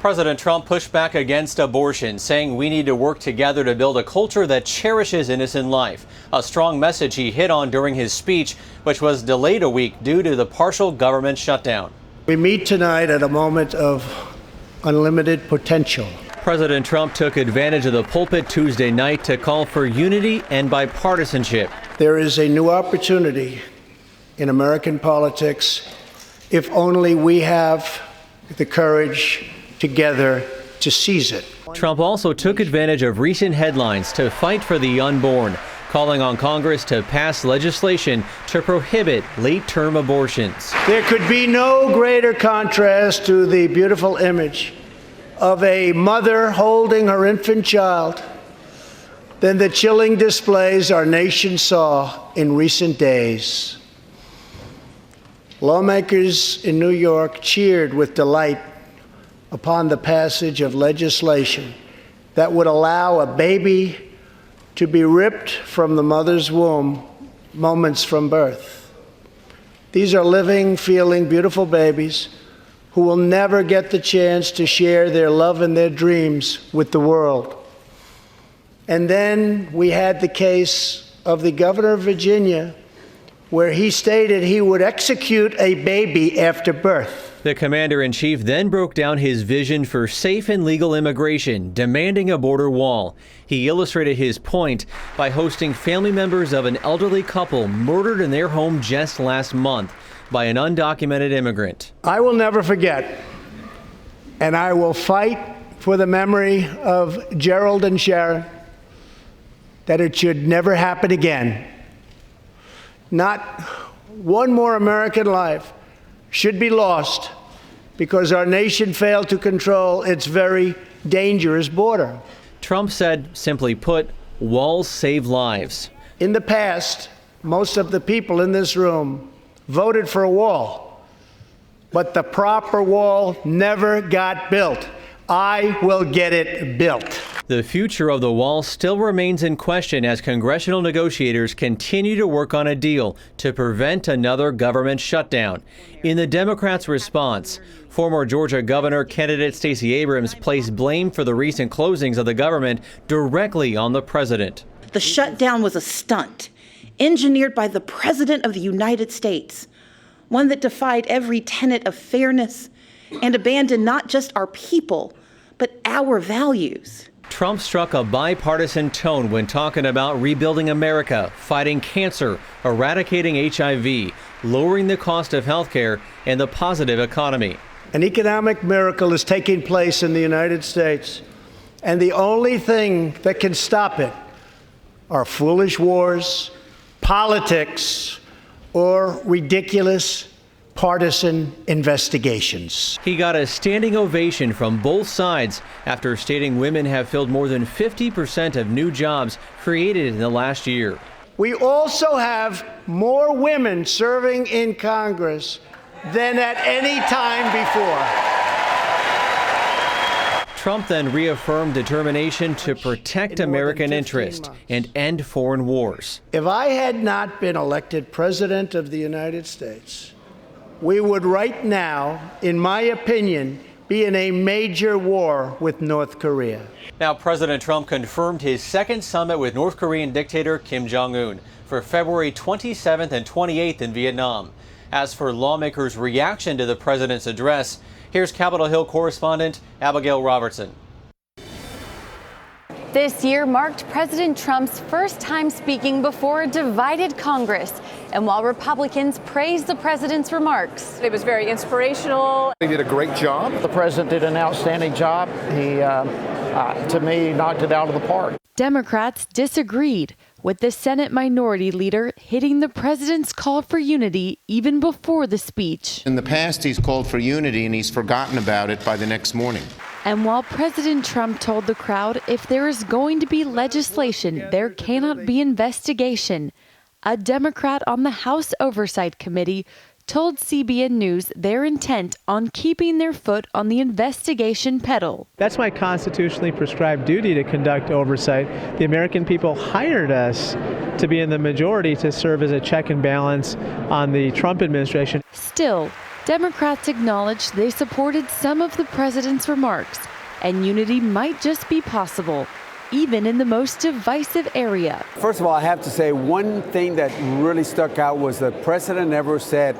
President Trump pushed back against abortion, saying we need to work together to build a culture that cherishes innocent life. A strong message he hit on during his speech, which was delayed a week due to the partial government shutdown. We meet tonight at a moment of unlimited potential. President Trump took advantage of the pulpit Tuesday night to call for unity and bipartisanship. There is a new opportunity in American politics if only we have the courage together to seize it. Trump also took advantage of recent headlines to fight for the unborn, calling on Congress to pass legislation to prohibit late-term abortions. There could be no greater contrast to the beautiful image of a mother holding her infant child than the chilling displays our nation saw in recent days. Lawmakers in New York cheered with delight upon the passage of legislation that would allow a baby to be ripped from the mother's womb moments from birth. These are living, feeling, beautiful babies who will never get the chance to share their love and their dreams with the world. And then we had the case of the governor of Virginia, where he stated he would execute a baby after birth. The commander-in-chief then broke down his vision for safe and legal immigration, demanding a border wall. He illustrated his point by hosting family members of an elderly couple murdered in their home just last month by an undocumented immigrant. I will never forget, and I will fight for the memory of Gerald and Sharon, that it should never happen again. Not one more American life should be lost because our nation failed to control its very dangerous border. Trump said, simply put, walls save lives. In the past, most of the people in this room voted for a wall, but the proper wall never got built. I will get it built. The future of the wall still remains in question as congressional negotiators continue to work on a deal to prevent another government shutdown. In the Democrats' response, former Georgia governor candidate Stacey Abrams placed blame for the recent closings of the government directly on the president. The shutdown was a stunt engineered by the President of the United States, one that defied every tenet of fairness and abandoned not just our people, but our values. Trump struck a bipartisan tone when talking about rebuilding America, fighting cancer, eradicating HIV, lowering the cost of health care, and the positive economy. An economic miracle is taking place in the United States, and the only thing that can stop it are foolish wars, politics, or ridiculous partisan investigations. He got a standing ovation from both sides after stating women have filled more than 50% of new jobs created in the last year. We also have more women serving in Congress than at any time before. Trump then reaffirmed determination to protect American interest and end foreign wars. If I had not been elected President of the United States, we would right now, in my opinion, be in a major war with North Korea. Now, President Trump confirmed his second summit with North Korean dictator Kim Jong-un for February 27th and 28th in Vietnam. As for lawmakers' reaction to the president's address, here's Capitol Hill correspondent Abigail Robertson. This year marked President Trump's first time speaking before a divided Congress. And while Republicans praised the president's remarks, it was very inspirational. He did a great job. The president did an outstanding job. He, to me, knocked it out of the park. Democrats disagreed, with the Senate Minority Leader hitting the president's call for unity even before the speech. In the past, he's called for unity and he's forgotten about it by the next morning. And while President Trump told the crowd if there is going to be legislation, there cannot be investigation, a Democrat on the House Oversight Committee told CBN News their intent on keeping their foot on the investigation pedal. That's my constitutionally prescribed duty to conduct oversight. The American people hired us to be in the majority to serve as a check and balance on the Trump administration. Still, Democrats acknowledged they supported some of the president's remarks, and unity might just be possible, even in the most divisive area. First of all, I have to say one thing that really stuck out was the president never said,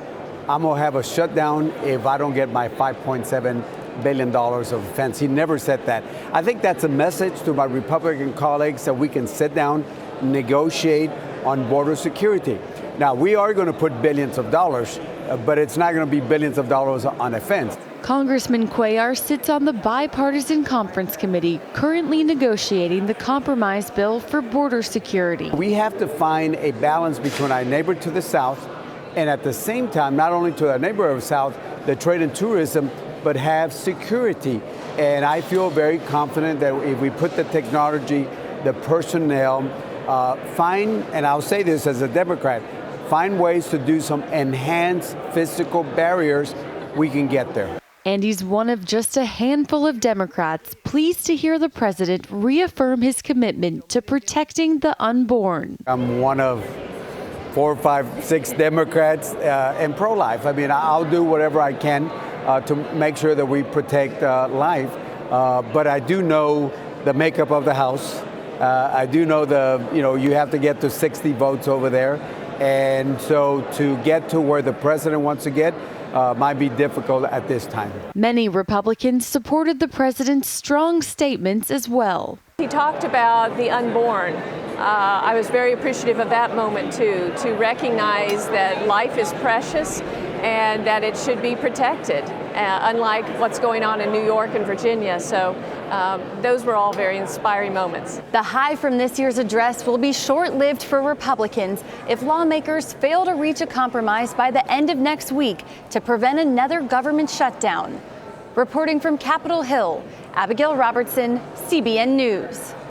I'm going to have a shutdown if I don't get my $5.7 billion of defense. He never said that. I think that's a message to my Republican colleagues that we can sit down, negotiate on border security. Now, we are going to put billions of dollars, but it's not going to be billions of dollars on defense. Congressman Cuellar sits on the Bipartisan Conference Committee, currently negotiating the compromise bill for border security. We have to find a balance between our neighbor to the south and at the same time, not only to our neighbor of the south, the trade and tourism, but have security. And I feel very confident that if we put the technology, the personnel, and I'll say this as a Democrat, find ways to do some enhanced physical barriers, we can get there. And he's one of just a handful of Democrats pleased to hear the president reaffirm his commitment to protecting the unborn. I'm one of 4, 5, 6 Democrats and pro-life. I mean, I'll do whatever I can to make sure that we protect life. But I do know the makeup of the House. I do know you have to get to 60 votes over there. And so to get to where the president wants to get might be difficult at this time. Many Republicans supported the president's strong statements as well. He talked about the unborn. I was very appreciative of that moment too, to recognize that life is precious and that it should be protected, unlike what's going on in New York and Virginia. So those were all very inspiring moments. The high from this year's address will be short-lived for Republicans if lawmakers fail to reach a compromise by the end of next week to prevent another government shutdown. Reporting from Capitol Hill, Abigail Robertson, CBN News.